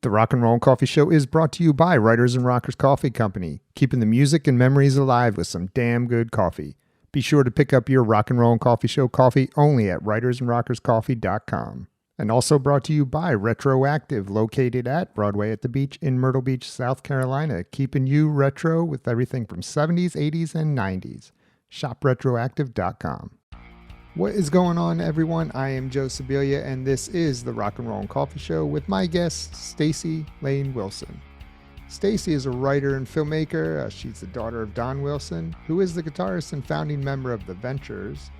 The Rock and Roll Coffee Show is brought to you by Writers and Rockers Coffee Company, keeping the music and memories alive with some damn good coffee. Be sure to pick up your Rock and Roll Coffee Show coffee only at writersandrockerscoffee.com. And also brought to you by Retroactive, located at Broadway at the Beach in Myrtle Beach, South Carolina, keeping you retro with everything from 70s, 80s, and 90s. ShopRetroactive.com. What is going on, everyone? I am Joe Sibilia, and this is the Rock and Roll Coffee Show with my guest, Staci Layne Wilson. Staci is a writer and filmmaker. She's the daughter of Don Wilson, who is the guitarist and founding member of The Ventures.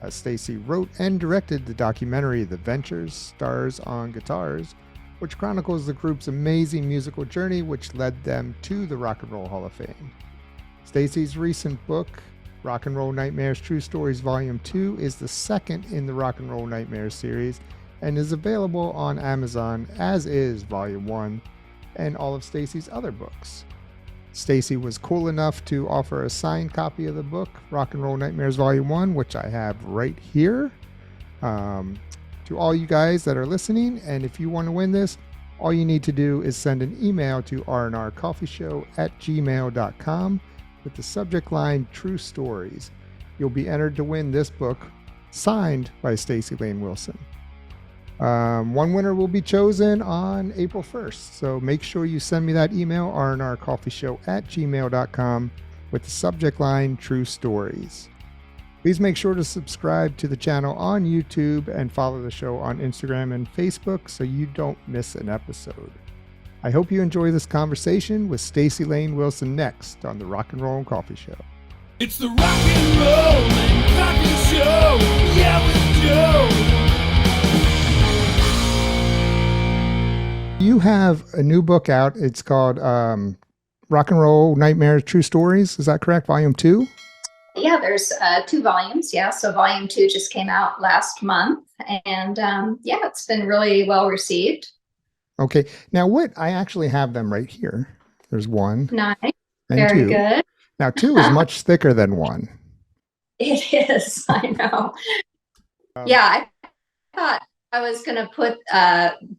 Staci wrote and directed the documentary The Ventures, Stars on Guitars, which chronicles the group's amazing musical journey, which led them to the Rock and Roll Hall of Fame. Staci's recent book, Rock and Roll Nightmares True Stories Volume 2, is the second in the Rock and Roll Nightmares series and is available on Amazon, as is Volume 1 and all of Staci's other books. Staci was cool enough to offer a signed copy of the book, Rock and Roll Nightmares Volume 1, which I have right here, to all you guys that are listening. And if you want to win this, all you need to do is send an email to rnrcoffeeshow@gmail.com with the subject line True Stories. You'll be entered to win this book signed by Staci Layne Wilson. One winner will be chosen on April 1st, so make sure you send me that email, rnrcoffeeshow@gmail.com, with the subject line True Stories. Please make sure to subscribe to the channel on YouTube and follow the show on Instagram and Facebook so you don't miss an episode. I hope you enjoy this conversation with Staci Layne Wilson next on the Rock and Roll Coffee Show. It's the Rock and Roll Coffee Show, yeah, with Joe. You have a new book out. It's called Rock and Roll Nightmares True Stories. Is that correct? Volume 2? Yeah, there's 2 volumes. Yeah, so volume 2 just came out last month. And yeah, it's been really well received. Okay. Now, I actually have them right here. There's 1 Nice. and Very 2. good. Now, 2 is much thicker than 1. It is. I know. Yeah, I thought I was going to put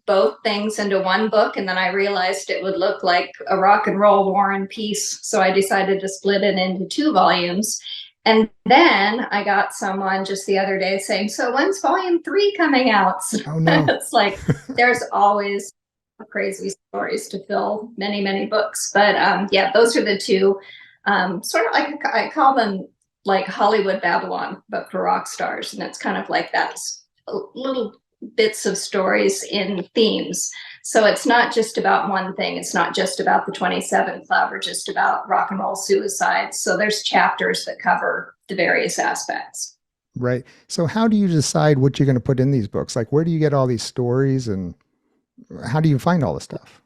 both things into one book, and then I realized it would look like a rock and roll war and peace. So I decided to split it into 2 volumes. And then I got someone just the other day saying, so when's volume 3 coming out? So Oh, no. it's like there's always crazy stories to fill many, many books. But yeah, those are the 2. Sort of like I call them like Hollywood Babylon, but for rock stars. And it's kind of like that little bits of stories in themes. So it's not just about one thing. It's not just about the 27 Club or just about rock and roll suicides. So there's chapters that cover the various aspects. Right. So how do you decide what you're going to put in these books? Like, where do you get all these stories and how do you find all this stuff?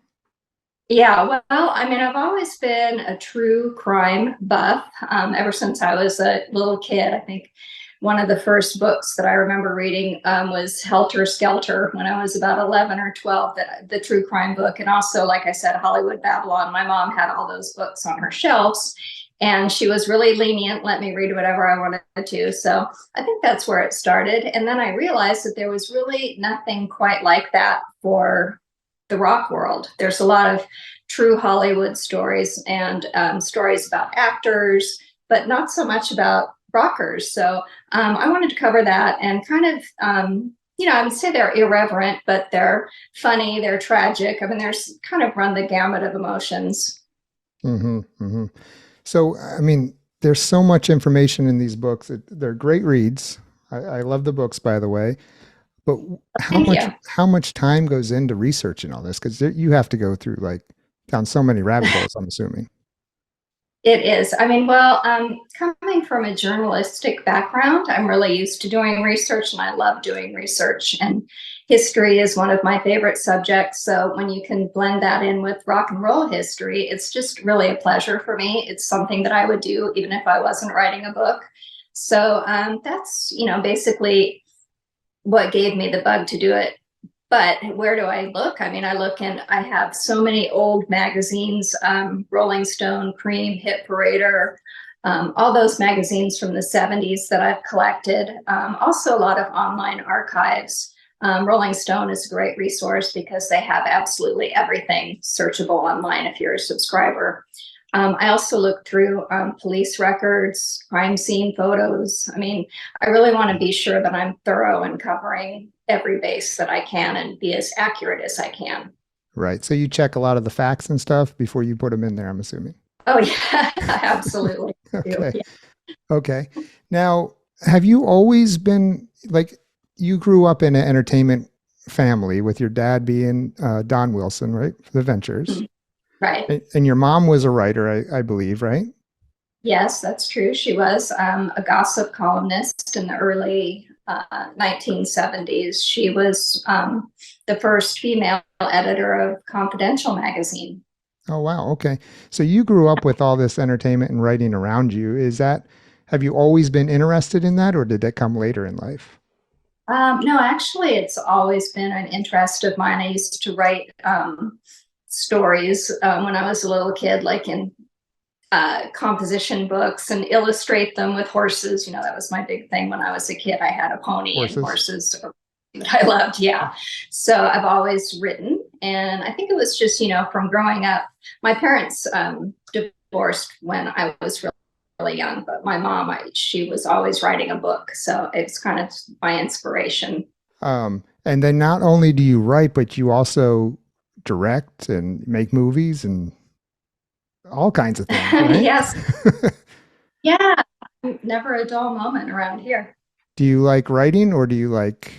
Yeah, well, I mean, I've always been a true crime buff ever since I was a little kid. I think one of the first books that I remember reading was Helter Skelter when I was about 11 or 12, the true crime book. And also, like I said, Hollywood Babylon. My mom had all those books on her shelves, and she was really lenient, let me read whatever I wanted to. So I think that's where it started. And then I realized that there was really nothing quite like that for the rock world. There's a lot of true Hollywood stories and stories about actors, but not so much about rockers. So I wanted to cover that and kind of, I would say they're irreverent, but they're funny, they're tragic. I mean, there's kind of run the gamut of emotions. Mm-hmm, mm-hmm. So, I mean, there's so much information in these books. They're great reads. I love the books, by the way. But how much time goes into researching all this? Because you have to go through down so many rabbit holes, I'm assuming. It is. I mean, well, coming from a journalistic background, I'm really used to doing research, and I love doing research. And history is one of my favorite subjects. So when you can blend that in with rock and roll history, it's just really a pleasure for me. It's something that I would do even if I wasn't writing a book. So that's, basically what gave me the bug to do it. But where do I look? I mean, I have so many old magazines, Rolling Stone, Cream, Hit Parader, all those magazines from the 70s that I've collected. Also a lot of online archives. Rolling Stone is a great resource because they have absolutely everything searchable online if you're a subscriber. I also look through police records, crime scene photos. I mean, I really want to be sure that I'm thorough and covering every base that I can and be as accurate as I can. Right. So you check a lot of the facts and stuff before you put them in there, I'm assuming. Oh, yeah, absolutely. Okay. Yeah. Okay. Now, have you always been like, you grew up in an entertainment family with your dad being Don Wilson, right? For the Ventures. Right. And your mom was a writer, I believe, right? Yes, that's true. She was a gossip columnist in the early 1970s. She was the first female editor of Confidential magazine. Oh, wow. Okay. So you grew up with all this entertainment and writing around you. Have you always been interested in that, or did that come later in life? No, actually, it's always been an interest of mine. I used to write stories when I was a little kid, like in composition books, and illustrate them with horses. You know, that was my big thing when I was a kid. I had a pony and horses that I loved. Yeah. So I've always written. And I think it was just, from growing up, my parents divorced when I was really young, but my mom, she was always writing a book. So it's kind of my inspiration. And then not only do you write, but you also direct and make movies and all kinds of things, right? Yes. Yeah. Never a dull moment around here. Do you like writing, or do you like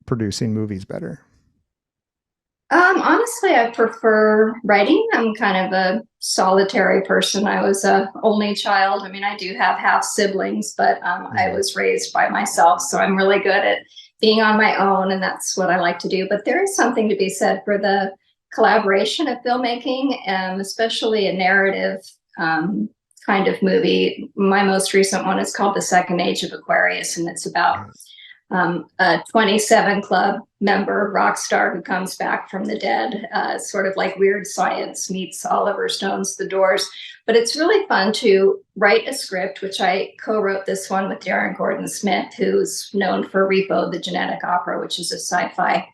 producing movies better? Honestly, I prefer writing. I'm kind of a solitary person. I was a only child. I mean, I do have half siblings, but I was raised by myself. So I'm really good at being on my own, and that's what I like to do. But there is something to be said for the collaboration of filmmaking, especially a narrative kind of movie. My most recent one is called The Second Age of Aquarius, and it's about a 27 Club member rock star who comes back from the dead, sort of like Weird Science meets Oliver Stone's The Doors. But it's really fun to write a script, which I co-wrote this one with Darren Gordon Smith, who's known for Repo, the Genetic Opera, which is a sci-fi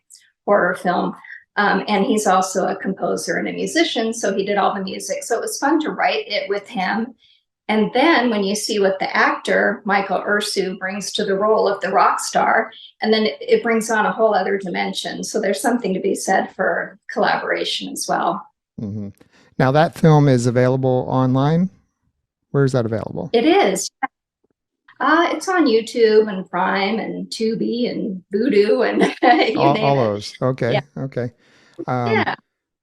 horror film. And he's also a composer and a musician, so he did all the music. So it was fun to write it with him. And then when you see what the actor, Michael Ursu, brings to the role of the rock star, and then it brings on a whole other dimension. So there's something to be said for collaboration as well. Mm-hmm. Now that film is available online. Where is that available? It is. It's on YouTube and Prime and Tubi and Vudu and all those. Okay. Yeah. Okay. Yeah.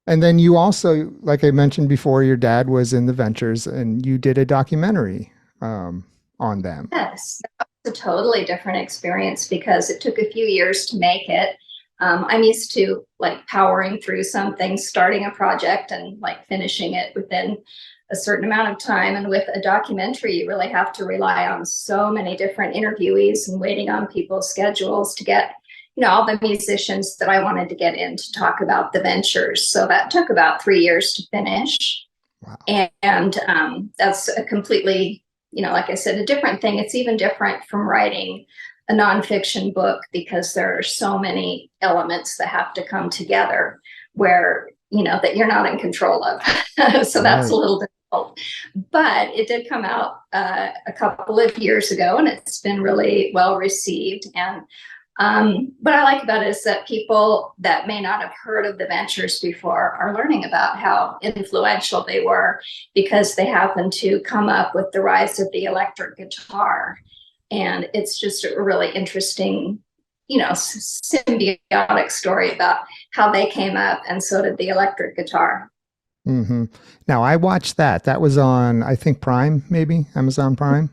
And then you also, like I mentioned before, your dad was in the Ventures, and you did a documentary on them. Yes, that was a totally different experience because it took a few years to make it. I'm used to like powering through something, starting a project and like finishing it within a certain amount of time. And with a documentary, you really have to rely on so many different interviewees and waiting on people's schedules to get all the musicians that I wanted to get in to talk about the Ventures. So that took about 3 years to finish. Wow. And that's a completely, like I said, a different thing. It's even different from writing a nonfiction book because there are so many elements that have to come together where, that you're not in control of. So that's a little difficult. But it did come out a couple of years ago, and it's been really well received. And what I like about it is that people that may not have heard of the Ventures before are learning about how influential they were because they happened to come up with the rise of the electric guitar. And it's just a really interesting, symbiotic story about how they came up, and so did the electric guitar. Mm-hmm. Now, I watched that. That was on, I think, Prime, maybe Amazon Prime.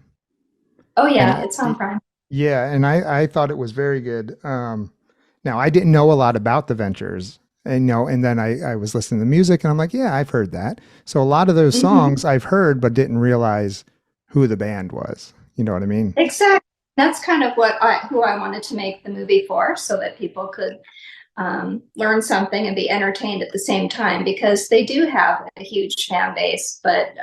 Oh, yeah, it's on Prime. Yeah, and I thought it was very good. Now, I didn't know a lot about the Ventures, and then I was listening to the music, and I'm like, yeah, I've heard that. So a lot of those songs I've heard, but didn't realize who the band was. You know what I mean? Exactly. That's kind of who I wanted to make the movie for, so that people could learn something and be entertained at the same time, because they do have a huge fan base. But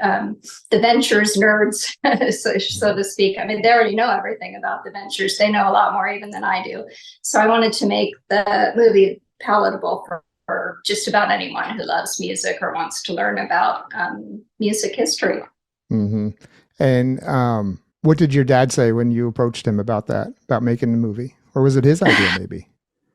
the Ventures nerds, so to speak, I mean, they already know everything about the Ventures. They know a lot more even than I do. So I wanted to make the movie palatable for just about anyone who loves music or wants to learn about music history. Mm-hmm. And what did your dad say when you approached him about that, about making the movie? Or was it his idea maybe?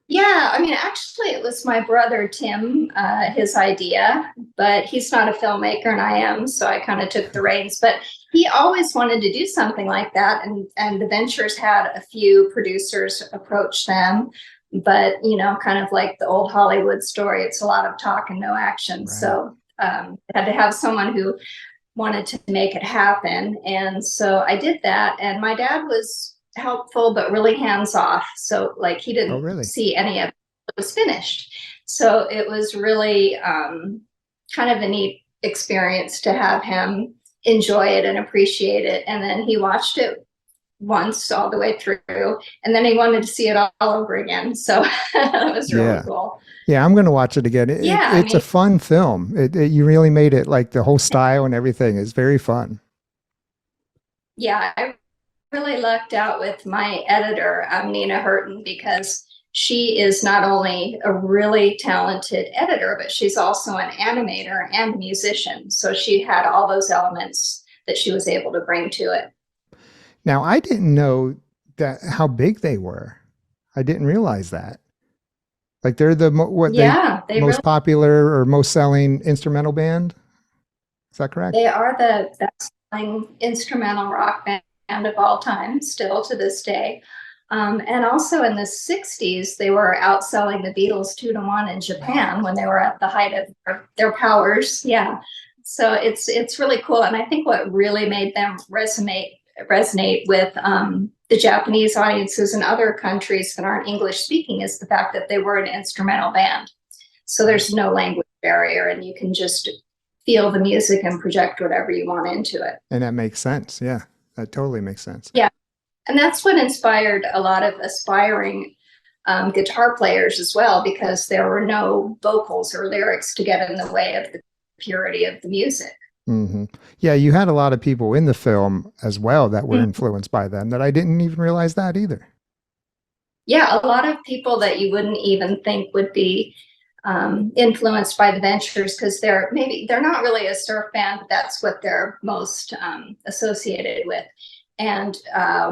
Yeah, I mean, actually, it was my brother Tim, his idea, but he's not a filmmaker and I am, so I kind of took the reins. But he always wanted to do something like that, and the Ventures had a few producers approach them, but kind of like the old Hollywood story, it's a lot of talk and no action. Right. So I had to have someone who wanted to make it happen, and so I did that. And my dad was helpful but really hands off, so like he didn't really? see any of it was finished. So it was really kind of a neat experience to have him enjoy it and appreciate it. And then he watched it once all the way through, and then he wanted to see it all over again. So it was really cool. Yeah, I'm going to watch it again. It's a fun film. You really made it, like the whole style and everything is very fun. Yeah, I really lucked out with my editor, Nina Hurton, because she is not only a really talented editor, but she's also an animator and a musician. So she had all those elements that she was able to bring to it. Now, I didn't know that how big they were. I didn't realize that. Like they're the most really popular or most selling instrumental band. Is that correct? They are the best-selling instrumental rock band of all time, still to this day. And also in the 60s, they were outselling the Beatles 2-1 in Japan when they were at the height of their powers. Yeah. So it's really cool. And I think what really made them resonate with the Japanese audiences in other countries that aren't English speaking is the fact that they were an instrumental band. So there's no language barrier, and you can just feel the music and project whatever you want into it. And that makes sense. Yeah, that totally makes sense. Yeah. And that's what inspired a lot of aspiring guitar players as well, because there were no vocals or lyrics to get in the way of the purity of the music. Mm-hmm. Yeah, you had a lot of people in the film as well that were influenced by them, that I didn't even realize that either. Yeah, a lot of people that you wouldn't even think would be influenced by the Ventures, because they're not really a surf band, but that's what they're most associated with. And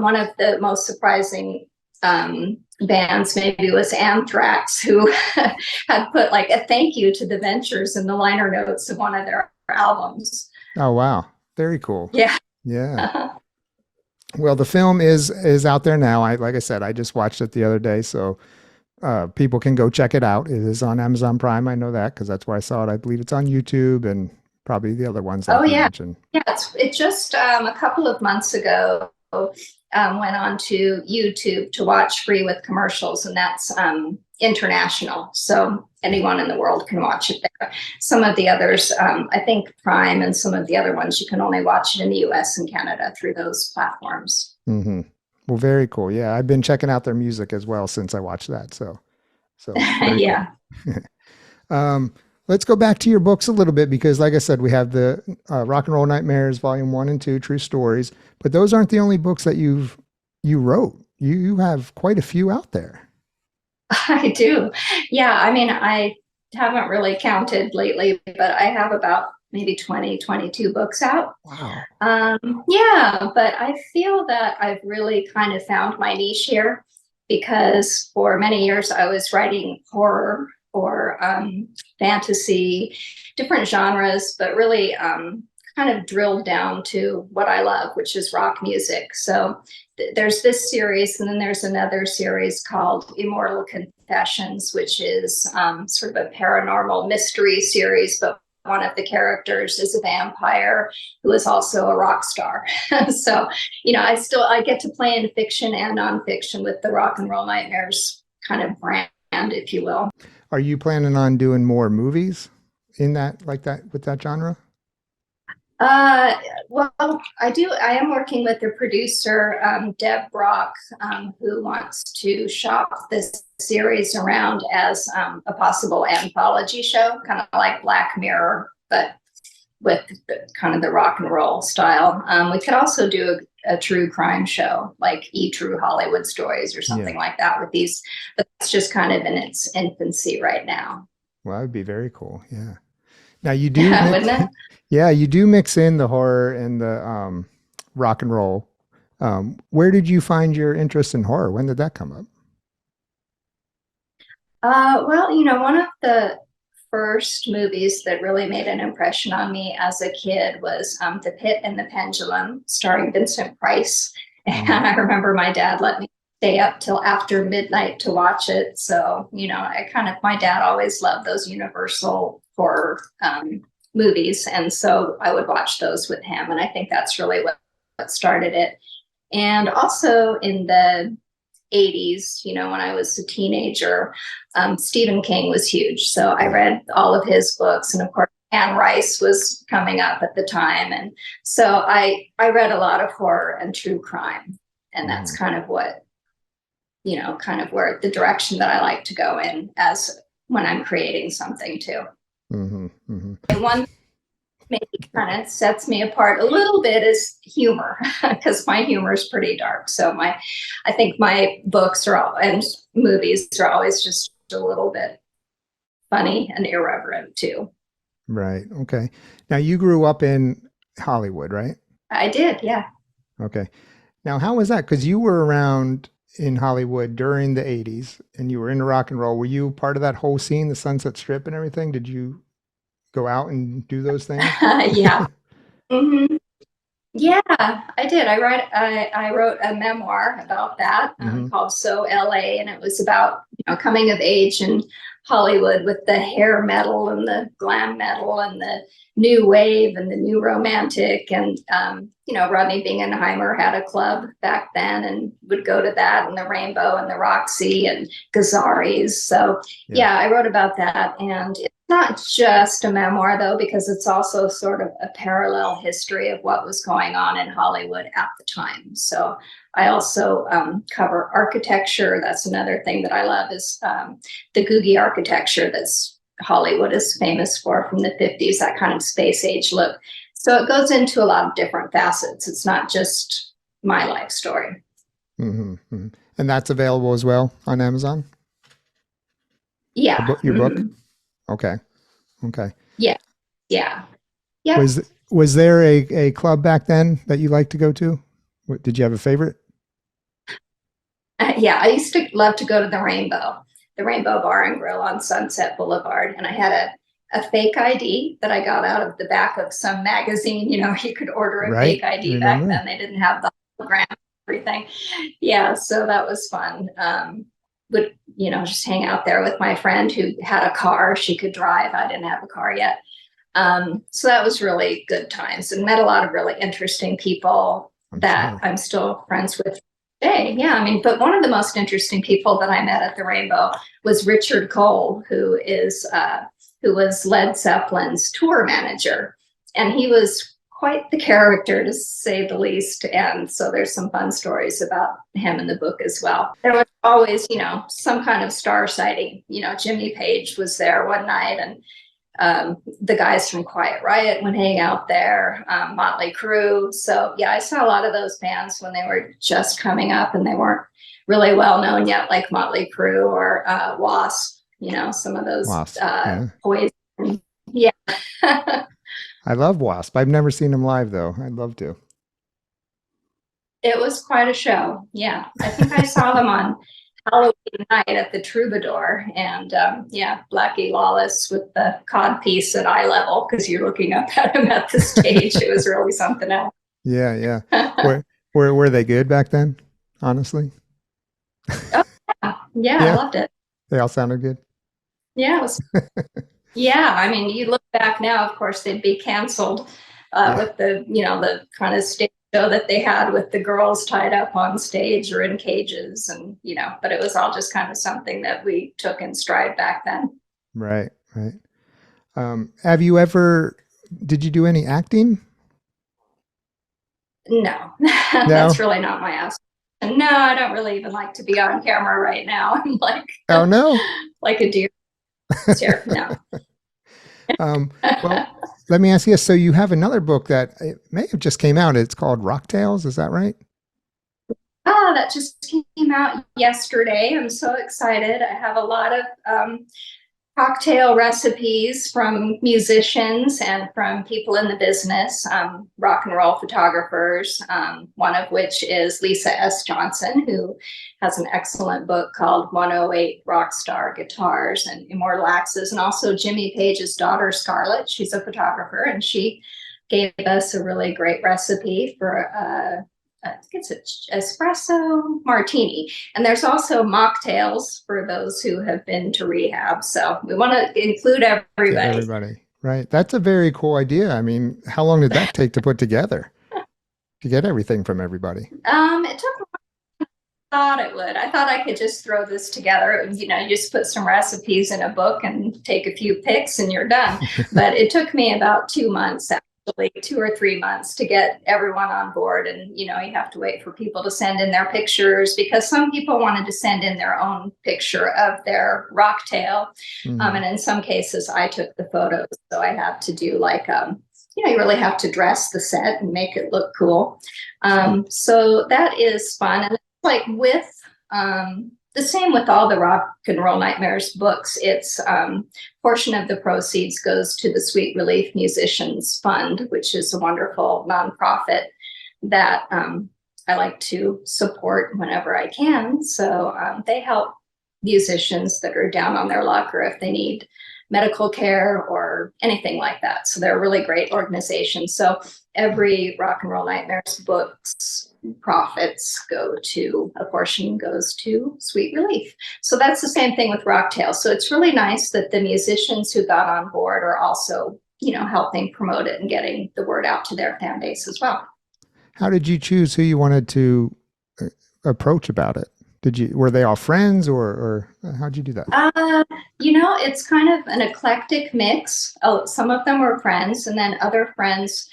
one of the most surprising bands maybe was Anthrax, who had put like a thank you to the Ventures in the liner notes of one of their albums. Oh, wow. Very cool. Yeah. Yeah. Well, the film is out there now. Like I said, I just watched it the other day, so people can go check it out. It is on Amazon Prime. I know that because that's where I saw it. I believe it's on YouTube and probably the other ones. Like you mentioned. Yeah, it just a couple of months ago went on to YouTube to watch free with commercials, and that's international. So anyone in the world can watch it there. Some of the others, I think Prime and some of the other ones, you can only watch it in the US and Canada through those platforms. Mm-hmm. Well, very cool. Yeah, I've been checking out their music as well since I watched that. So yeah. Cool. Let's go back to your books a little bit, because like I said, we have the Rock and Roll Nightmares, Volume 1 and 2, True Stories, but those aren't the only books that you wrote. You have quite a few out there. I do. Yeah. I mean, I haven't really counted lately, but I have about maybe 20, 22 books out. Wow. Yeah, but I feel that I've really kind of found my niche here, because for many years I was writing horror or fantasy, different genres, but really kind of drilled down to what I love, which is rock music. So there's this series, and then there's another series called Immortal Confessions, which is sort of a paranormal mystery series, but one of the characters is a vampire who is also a rock star. So, I get to play in fiction and nonfiction with the Rock and Roll Nightmares kind of brand, if you will. Are you planning on doing more movies in that, like that, with that genre? Uh, well, I am working with the producer, Deb Brock, who wants to shop this series around as a possible anthology show, kind of like Black Mirror, but with kind of the rock and roll style. We could also do a true crime show, like True Hollywood Stories or something Yeah. like that with these, but it's just kind of in its infancy right now. Well, that would be very cool. Yeah. Now you do mix, Wouldn't it? yeah, you do mix in the horror and the rock and roll. Where did you find your interest in horror? When did that come up? Well, one of the first movies that really made an impression on me as a kid was The Pit and the Pendulum, starring Vincent Price. And Mhm. I remember my dad let me stay up till after midnight to watch it. So, my dad always loved those Universal horror movies. And so I would watch those with him. And I think that's really what started it. And also in the 80s, when I was a teenager, Stephen King was huge. So I read all of his books. And of course, Anne Rice was coming up at the time. And so I read a lot of horror and true crime. And that's Mhm. kind of what, kind of where the direction that I like to go in as when I'm creating something too. Mhm. Mhm. And one maybe kind of sets me apart a little bit is humor, because my humor is pretty dark. So I think my books and movies are always just a little bit funny and irreverent too. Right. Okay. Now you grew up in Hollywood, right? I did, yeah. Okay. Now how was that? Because you were around in Hollywood during the 80s and you were into rock and roll. Were you part of that whole scene, the Sunset Strip and everything? Did you go out and do those things? Yeah. hmm Yeah, I did. I wrote a memoir about that, Hmm. called So LA, and it was about coming of age in Hollywood with the hair metal and the glam metal and the new wave and the new romantic. And Rodney Bingenheimer had a club back then and would go to that, and the Rainbow and the Roxy and Gazzari's. So Yeah. yeah, I wrote about that, and it's not just a memoir though, because it's also sort of a parallel history of what was going on in Hollywood at the time. So I also cover architecture. That's another thing that I love is the Googie architecture that's Hollywood is famous for from the 50s, that kind of space age look. So it goes into a lot of different facets. It's not just my life story. Hmm. Hmm. And that's available as well on Amazon? The Yeah. book, your book? Okay. Okay. Yeah. Yeah. Yep. Was there a club back then that you liked to go to? Did you have a favorite? Yeah. I used to love to go to the Rainbow Bar and Grill on Sunset Boulevard. And I had a fake ID that I got out of the back of some magazine. You could order a Right. fake ID back Remember? then. They didn't have the hologram and everything. Yeah. So that was fun. Would, just hang out there with my friend who had a car. She could drive. I didn't have a car yet. So that was really good times, and met a lot of really interesting people I'm that sure. I'm still friends with today. Yeah, I mean, but one of the most interesting people that I met at the Rainbow was Richard Cole, who was Led Zeppelin's tour manager, and he was quite the character to say the least. And so there's some fun stories about him in the book as well. There was always, some kind of star sighting. Jimmy Page was there one night, and the guys from Quiet Riot would hang out there, Motley Crue. So yeah, I saw a lot of those bands when they were just coming up and they weren't really well known yet, like Motley Crue or Wasp. Some of those Wasp. Yeah. Poison. Yeah. I love Wasp. I've never seen them live though. I'd love to. It was quite a show. Yeah, I think I saw them on Halloween night at the Troubadour, and yeah, Blackie Lawless with the cod piece at eye level because you're looking up at him at the stage. It was really something else. Yeah, yeah. Were they good back then? Honestly, Oh, yeah, I yeah, loved it. they all sounded good. Yeah, it was. Yeah, I mean, you look back now, of course, they'd be canceled Yeah, with the kind of stage show that they had with the girls tied up on stage or in cages, and but it was all just kind of something that we took in stride back then. right, right. Have you ever? Did you do any acting? No, No? that's really not my aspect. And no, I don't really even like to be on camera right now. I'm Oh, no? like a deer here. No. Well, let me ask you, so you have another book that it may have just came out. It's called Rocktails. Is that right? Oh, that just came out yesterday. I'm so excited. I have a lot of cocktail recipes from musicians and from people in the business, rock and roll photographers, one of which is Lisa S. Johnson, who has an excellent book called 108 Rockstar Guitars and Immortal Axes, and also Jimmy Page's daughter, Scarlett. She's a photographer, and she gave us a really great recipe for I think it's an espresso martini. And there's also mocktails for those who have been to rehab. So we want to include Get everybody. everybody. Right. That's a very cool idea. I mean, how long did that take to put together to get everything from everybody? It took longer than I thought it would. I thought I could just throw this together. You know, you just put some recipes in a book and take a few pics and you're done. But it took me about 2 months, actually 2 or 3 months, to get everyone on board. And you know, you have to wait for people to send in their pictures, because some people wanted to send in their own picture of their rocktail, Mhm. and in some cases I took the photos, so I had to do like you know, you really have to dress the set and make it look cool. So that is fun. And it's like with the same with all the Rock and Roll Nightmares books. It's portion of the proceeds goes to the Sweet Relief Musicians Fund, which is a wonderful nonprofit that I like to support whenever I can. So they help musicians that are down on their luck, or if they need medical care or anything like that. So they're a really great organization. So every Rock and Roll Nightmares books profits go to, a portion goes to Sweet Relief. So that's the same thing with Rocktails. So it's really nice that the musicians who got on board are also, you know, helping promote it and getting the word out to their fan base as well. How did you choose who you wanted to approach about it? Were they all friends, or how'd you do that? You know, it's kind of an eclectic mix. Oh, some of them were friends, and then other friends.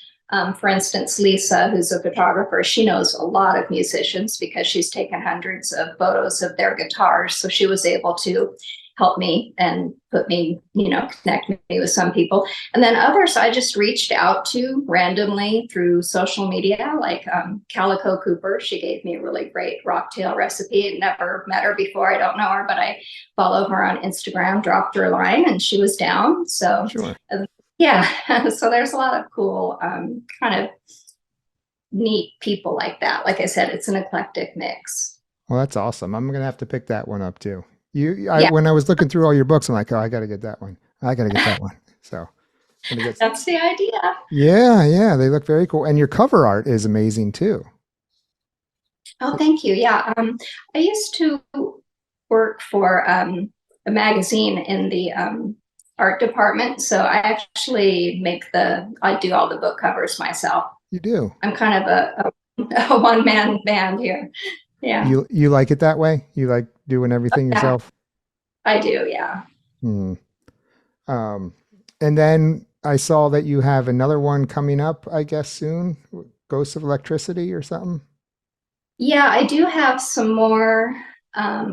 For instance, Lisa, who's a photographer, she knows a lot of musicians because she's taken hundreds of photos of their guitars. So she was able to help me and put me, you know, connect me with some people. And then others I just reached out to randomly through social media, like Calico Cooper. She gave me a really great rocktail recipe. I never met her before. I don't know her, but I follow her on Instagram, dropped her a line, and she was down. So Sure. yeah, so there's a lot of cool kind of neat people like that. Like I said, it's an eclectic mix. Well, that's awesome. I'm gonna have to pick that one up too. Yeah, When I was looking through all your books, I'm like, oh, I got to get that one. I got to get that one. So, I'm gonna get. that's the idea. Yeah, yeah, they look very cool, and your cover art is amazing too. Oh, thank you. Yeah, I used to work for a magazine in the art department, so I actually I do all the book covers myself. You do. I'm kind of a one-man band here. Yeah, You like it that way? You like doing everything yeah, yourself? I do. Yeah. Hmm. Um, and then I saw that you have another one coming up, I guess soon. Ghosts of Electricity or something. Yeah, I do have some more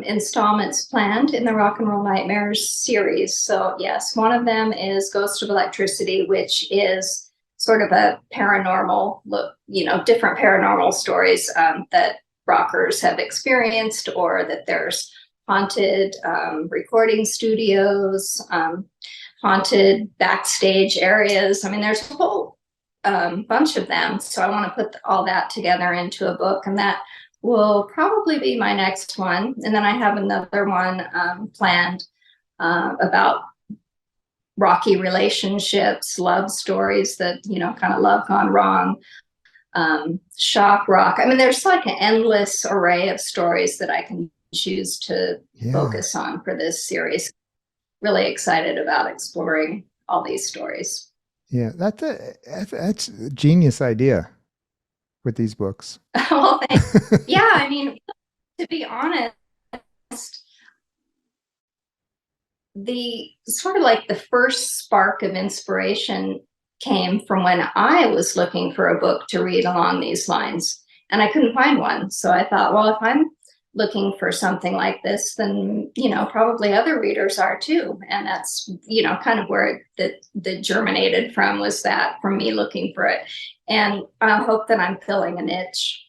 installments planned in the Rock and Roll Nightmares series. So yes, one of them is Ghost of Electricity, which is sort of a paranormal look, you know, different paranormal stories that rockers have experienced, or that there's haunted recording studios, haunted backstage areas. I mean, there's a whole bunch of them. So I want to put all that together into a book, and that will probably be my next one. And then I have another one planned about rocky relationships, love stories that, you know, kind of love gone wrong, shock rock. I mean, there's like an endless array of stories that I can choose to Yeah. focus on for this series. Really excited about exploring all these stories. Yeah, that's a genius idea with these books. Well, yeah, I mean, to be honest, the sort of like the first spark of inspiration came from when I was looking for a book to read along these lines, and I couldn't find one. So I thought, well, if I'm looking for something like this, then, probably other readers are too. And that's, kind of where that germinated from, was that from me looking for it. And I hope that I'm filling a niche.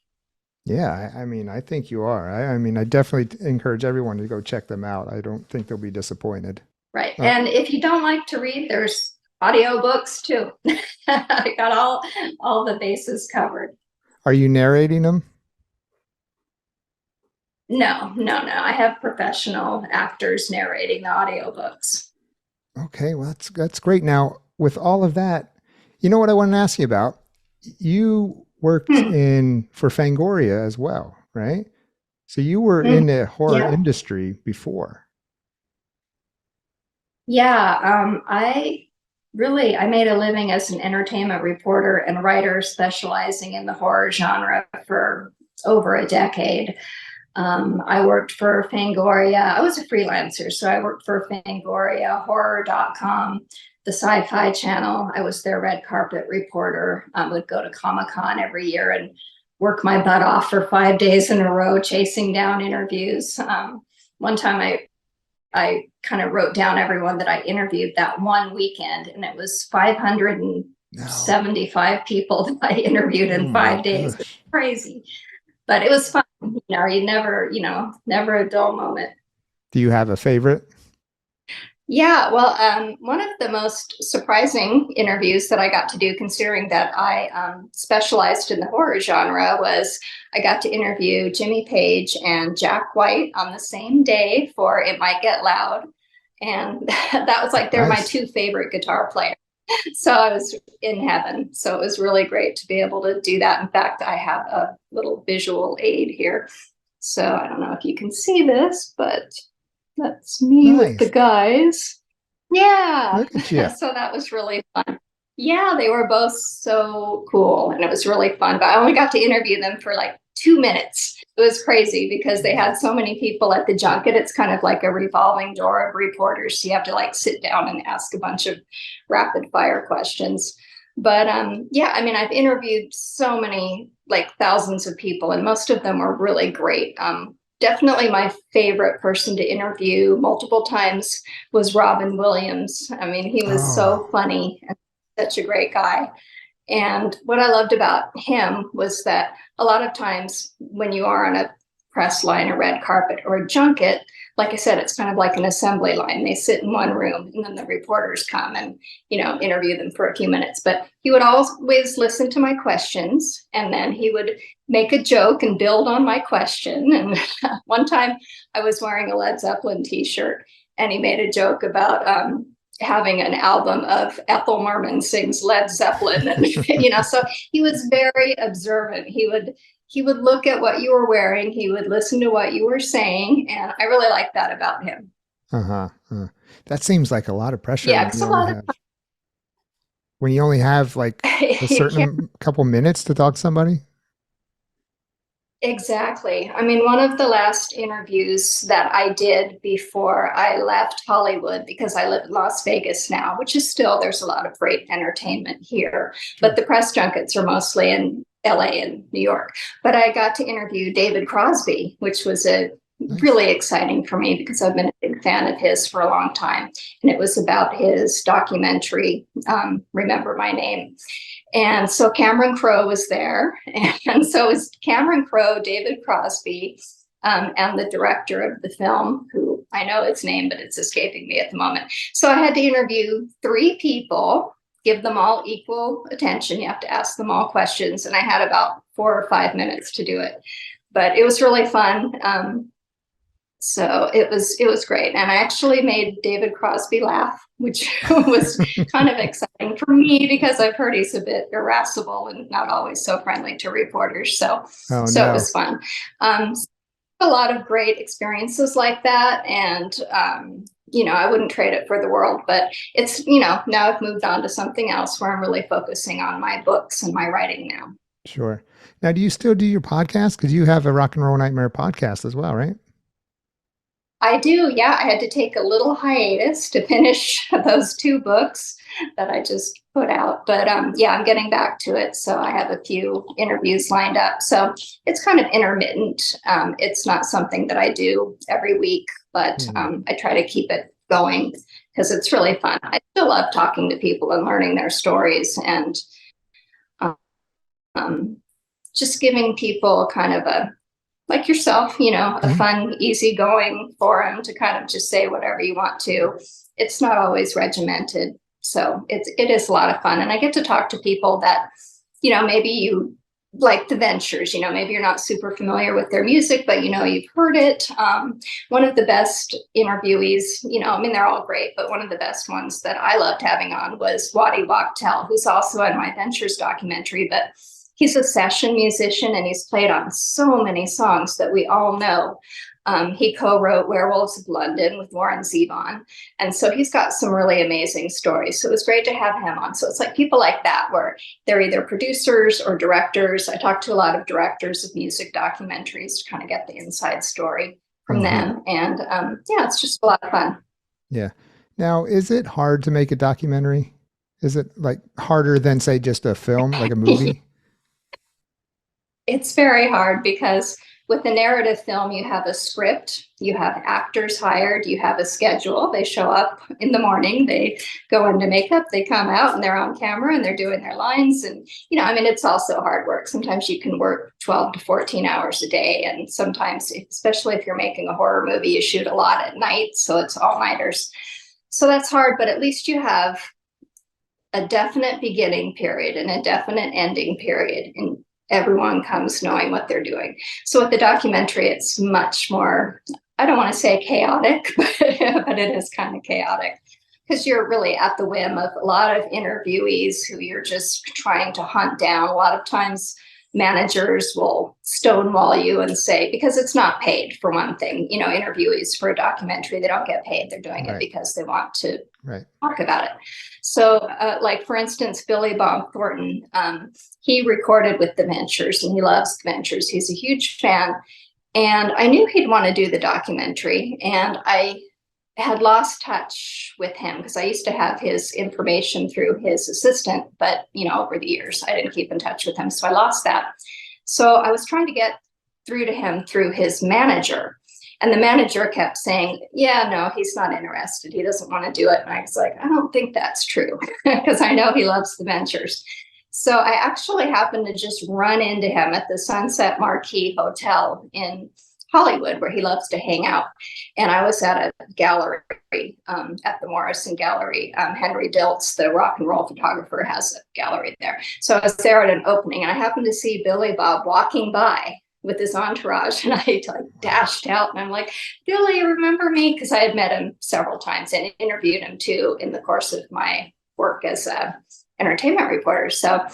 Yeah, I mean, I think you are. I mean, I definitely encourage everyone to go check them out. I don't think they'll be disappointed. Right. And if you don't like to read, there's audiobooks too. I got all the bases covered. Are you narrating them? No. I have professional actors narrating the audiobooks. Okay, well, that's great. Now, with all of that, you know what I want to ask you about? You worked for Fangoria as well, right? So you were in the horror industry before. Yeah, I made a living as an entertainment reporter and writer specializing in the horror genre for over a decade. I worked for Fangoria. I was a freelancer, so I worked for Fangoria, horror.com, the Sci-Fi Channel. I was their red carpet reporter. I would go to Comic-Con every year and work my butt off for 5 days in a row, chasing down interviews. One time I kind of wrote down everyone that I interviewed that one weekend, and it was 575 people that I interviewed in 5 days. It was crazy, but it was fun. You never a dull moment. Do you have a favorite? Yeah, well, one of the most surprising interviews that I got to do, considering that I specialized in the horror genre, was I got to interview Jimmy Page and Jack White on the same day for It Might Get Loud. And that was like, they're my two favorite guitar players. So I was in heaven. So it was really great to be able to do that. In fact, I have a little visual aid here. So I don't know if you can see this, but that's me with the guys. Yeah. Look at you. So that was really fun. Yeah, they were both so cool, and it was really fun. But I only got to interview them for like 2 minutes. It was crazy because they had so many people at the junket. It's kind of like a revolving door of reporters. So you have to like sit down and ask a bunch of rapid fire questions. But yeah, I mean, I've interviewed so many, like thousands of people, and most of them were really great. Definitely my favorite person to interview multiple times was Robin Williams. I mean, he was so funny and such a great guy. And what I loved about him was that a lot of times when you are on a press line, a red carpet, or a junket, like I said, it's kind of like an assembly line. They sit in one room, and then the reporters come and, interview them for a few minutes. But he would always listen to my questions, and then he would make a joke and build on my question. And one time I was wearing a Led Zeppelin t-shirt, and he made a joke about having an album of Ethel Merman sings Led Zeppelin. And, so he was very observant. He would look at what you were wearing. He would listen to what you were saying. And I really like that about him. That seems like a lot of pressure. Yeah, when you only have like a certain couple minutes to talk to somebody. Exactly. I mean, one of the last interviews that I did before I left Hollywood, because I live in Las Vegas now, which is still, there's a lot of great entertainment here, but the press junkets are mostly in LA and New York. But I got to interview David Crosby, which was really exciting for me because I've been a big fan of his for a long time. And it was about his documentary, Remember My Name. And so Cameron Crowe was there. And so it was Cameron Crowe, David Crosby, and the director of the film, who I know his name, but it's escaping me at the moment. So I had to interview 3 people, give them all equal attention. You have to ask them all questions. And I had about 4 or 5 minutes to do it. But it was really fun. So it was great. And I actually made David Crosby laugh, which was kind of exciting for me because I've heard he's a bit irascible and not always so friendly to reporters. So it was fun. A lot of great experiences like that. And, I wouldn't trade it for the world, but it's, now I've moved on to something else where I'm really focusing on my books and my writing now. Sure. Now, do you still do your podcast? Because you have a Rock and Roll Nightmare podcast as well, right? I do. Yeah, I had to take a little hiatus to finish those two books that I just put out. But yeah, I'm getting back to it. So I have a few interviews lined up. So it's kind of intermittent. It's not something that I do every week, but I try to keep it going because it's really fun. I still love talking to people and learning their stories and um, just giving people kind of a, like yourself, you know, a fun, easygoing forum to kind of just say whatever you want to. It's not always regimented. So it is a lot of fun. And I get to talk to people that, you know, maybe you like the Ventures, you know, maybe you're not super familiar with their music, but you know, you've heard it. One of the best interviewees, you know, I mean, they're all great, but one of the best ones that I loved having on was Rocktails, who's also in my Ventures documentary, but he's a session musician and he's played on so many songs that we all know. He co-wrote Werewolves of London with Warren Zevon. And so he's got some really amazing stories. So it was great to have him on. So it's like people like that, where they're either producers or directors. I talked to a lot of directors of music documentaries to kind of get the inside story from them. And yeah, it's just a lot of fun. Yeah. Now, is it hard to make a documentary? Is it like harder than, say, just a film, like a movie? It's very hard because with a narrative film, you have a script, you have actors hired, you have a schedule. They show up in the morning, they go into makeup, they come out and they're on camera and they're doing their lines. And, you know, I mean, it's also hard work. Sometimes you can work 12 to 14 hours a day. And sometimes, especially if you're making a horror movie, you shoot a lot at night. So it's all-nighters. So that's hard, but at least you have a definite beginning period and a definite ending period. And everyone comes knowing what they're doing. So with the documentary, it's much more, I don't want to say chaotic, but it is kind of chaotic because you're really at the whim of a lot of interviewees who you're just trying to hunt down. A lot of times managers will stonewall you and say, because it's not paid for one thing, you know, interviewees for a documentary, they don't get paid. They're doing it because they want to talk about it. So like, for instance, Billy Bob Thornton, he recorded with the Ventures and he loves the Ventures. He's a huge fan. And I knew he'd want to do the documentary. And I had lost touch with him because I used to have his information through his assistant, but you know, over the years, I didn't keep in touch with him. So I lost that. So I was trying to get through to him through his manager. And the manager kept saying, yeah, no, he's not interested. He doesn't want to do it. And I was like, I don't think that's true because I know he loves the Ventures. So I actually happened to just run into him at the Sunset Marquis Hotel in Hollywood, where he loves to hang out. And I was at a gallery at the Morrison Gallery. Henry Diltz, the rock and roll photographer, has a gallery there. So I was there at an opening and I happened to see Billy Bob walking by with his entourage, and I like dashed out and I'm like, Billy, you remember me? Because I had met him several times and interviewed him too in the course of my work as a entertainment reporter. So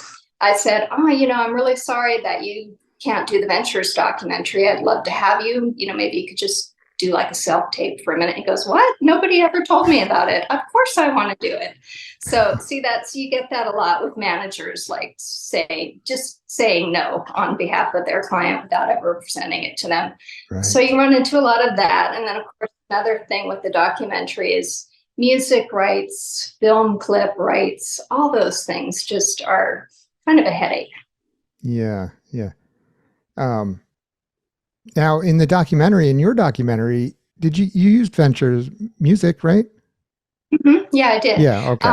I said, oh, you know, I'm really sorry that you can't do the Ventures documentary. I'd love to have you, you know, maybe you could just do like a self-tape for a minute. He goes, what? Nobody ever told me about it. Of course I want to do it. So see, you get that a lot with managers, like just saying no on behalf of their client without ever presenting it to them. Right. So you run into a lot of that. And then of course, another thing with the documentary is music rights, film clip rights, all those things just are kind of a headache. Yeah. Yeah. Now in the documentary, in your documentary, did you used Ventures music, right? Mm-hmm. Yeah, I did. Yeah. Okay.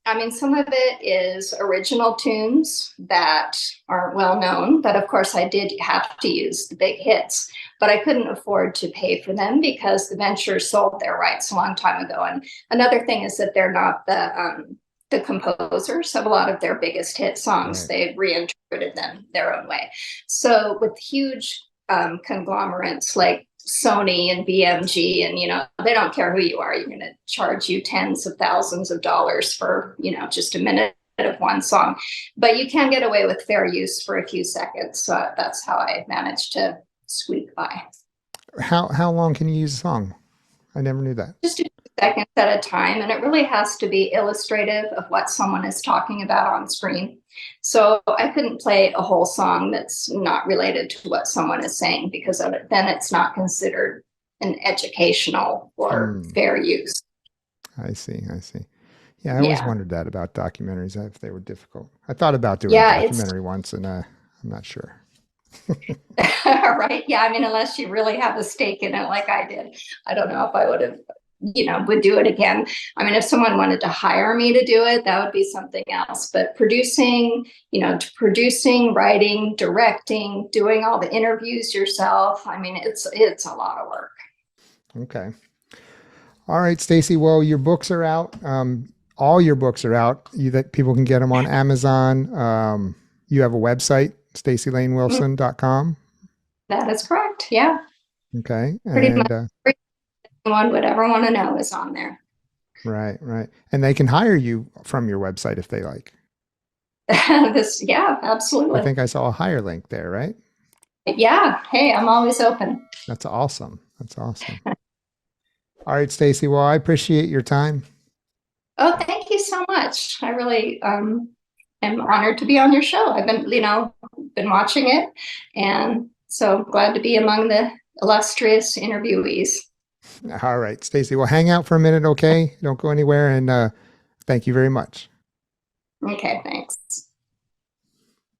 I mean, some of it is original tunes that aren't well known, but of course I did have to use the big hits, but I couldn't afford to pay for them because the Ventures sold their rights a long time ago. And another thing is that they're not the composers of a lot of their biggest hit songs. Right. They reinterpreted them their own way. So with huge conglomerates like Sony and BMG, and, you know, they don't care who you are. You're going to charge you tens of thousands of dollars for, you know, just a minute of one song, but you can get away with fair use for a few seconds. So that's how I managed to squeak by. How long can you use a song? I never knew that. Just a few seconds at a time. And it really has to be illustrative of what someone is talking about on screen. So I couldn't play a whole song that's not related to what someone is saying, because then it's not considered an educational or fair use. I see. Yeah, I always Yeah. wondered that about documentaries, if they were difficult. I thought about doing a documentary once, and I'm not sure. Right. Yeah. I mean, unless you really have a stake in it, like I did, I don't know if I would have, would do it again. I mean, if someone wanted to hire me to do it, that would be something else. But producing, writing, directing, doing all the interviews yourself, I mean, it's a lot of work. Okay. All right, Staci. Well, your books are out. All your books are out. That people can get them on Amazon. You have a website, stacilaynewilson.com. That is correct. Yeah. Okay. Pretty much anyone would ever want to know is on there. Right. And they can hire you from your website if they like. Yeah, absolutely. I think I saw a hire link there, right? Yeah. Hey, I'm always open. That's awesome. All right, Staci. Well, I appreciate your time. Oh, thank you so much. I really am honored to be on your show. I've been watching it, and so glad to be among the illustrious interviewees. All right, Staci. Well, hang out for a minute, okay? Don't go anywhere, and thank you very much. Okay, thanks.